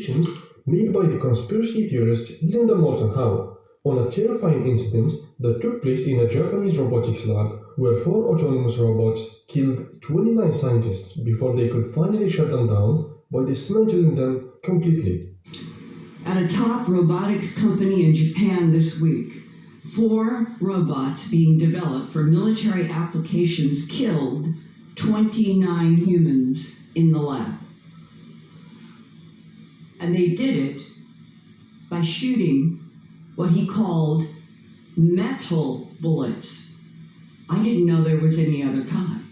allegations made by the conspiracy theorist Linda Moulton Howe on a terrifying incident that took place in a Japanese robotics lab where 4 autonomous robots killed 29 scientists before they could finally shut them down by dismantling them completely. At a top robotics company in Japan this week, 4 robots being developed for military applications killed 29 humans in the lab. And they did it by shooting what he called metal bullets. I didn't know there was any other kind.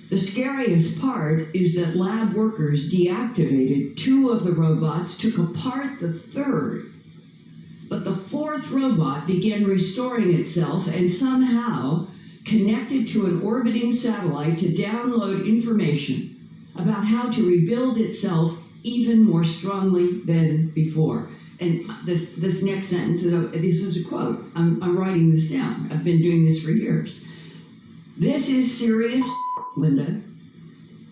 The scariest part is that lab workers deactivated 2 of the robots, took apart the 3rd, but the 4th robot began restoring itself and somehow connected to an orbiting satellite to download information about how to rebuild itself even more strongly than before. And this next sentence, this is a quote. I'm writing this down. I've been doing this for years. This is serious, Linda,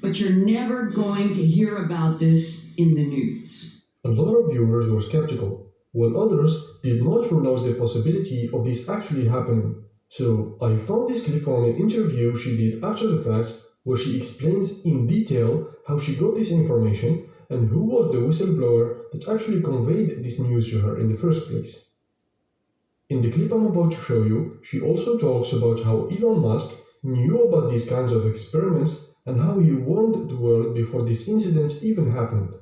but you're never going to hear about this in the news. A lot of viewers were skeptical, while others did not rule out the possibility of this actually happening. So I found this clip from an interview she did after the fact, where she explains in detail how she got this information and who was the whistleblower that actually conveyed this news to her in the first place. In the clip I'm about to show you, she also talks about how Elon Musk knew about these kinds of experiments and how he warned the world before this incident even happened.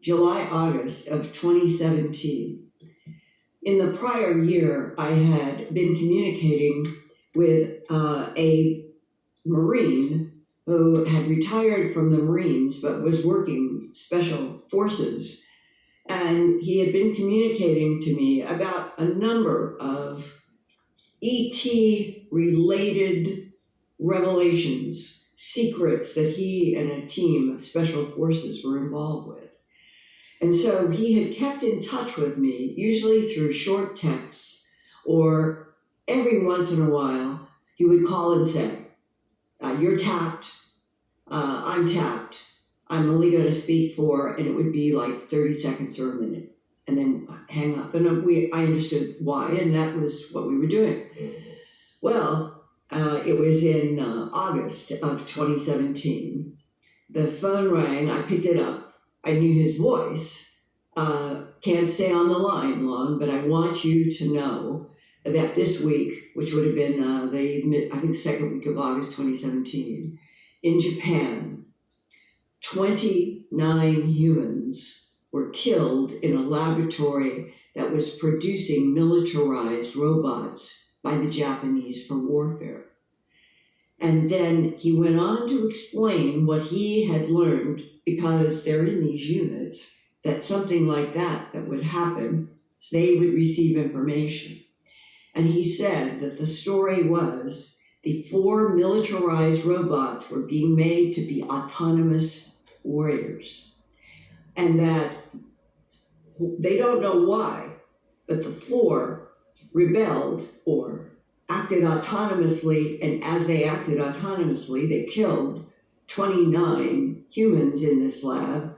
July, August of 2017. In the prior year, I had been communicating with a Marine who had retired from the Marines but was working special forces. And he had been communicating to me about a number of ET-related revelations, secrets that he and a team of special forces were involved with. And so he had kept in touch with me, usually through short texts, or every once in a while, he would call and say, you're tapped, I'm tapped, I'm only going to speak for, and it would be like 30 seconds or a minute, and then hang up. And I understood why, and that was what we were doing. Well, it was in August of 2017. The phone rang, I picked it up, I knew his voice. Can't stay on the line long, but I want you to know that this week, which would have been the second week of August 2017, in Japan, 29 humans were killed in a laboratory that was producing militarized robots by the Japanese for warfare. And then he went on to explain what he had learned, because they're in these units, that something like that would happen, they would receive information. And he said that the story was the 4 militarized robots were being made to be autonomous warriors. And that they don't know why, but the 4 rebelled or acted autonomously, and as they acted autonomously, they killed 29 humans in this lab,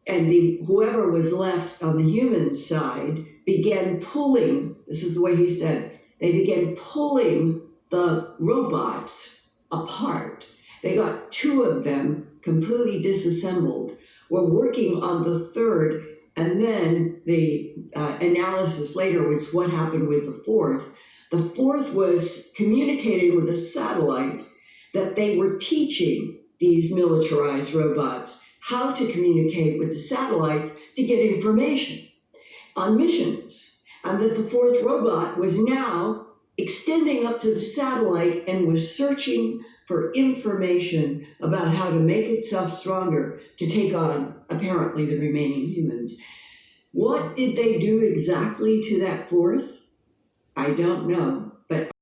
and whoever was left on the human side began pulling, this is the way he said, they began pulling the robots apart. They got 2 of them completely disassembled, were working on the 3rd, and then the analysis later was what happened with the 4th. The 4th was communicating with a satellite that they were teaching these militarized robots how to communicate with the satellites to get information on missions. And that the 4th robot was now extending up to the satellite and was searching for information about how to make itself stronger to take on, apparently, the remaining humans. What did they do exactly to that 4th? I don't know, but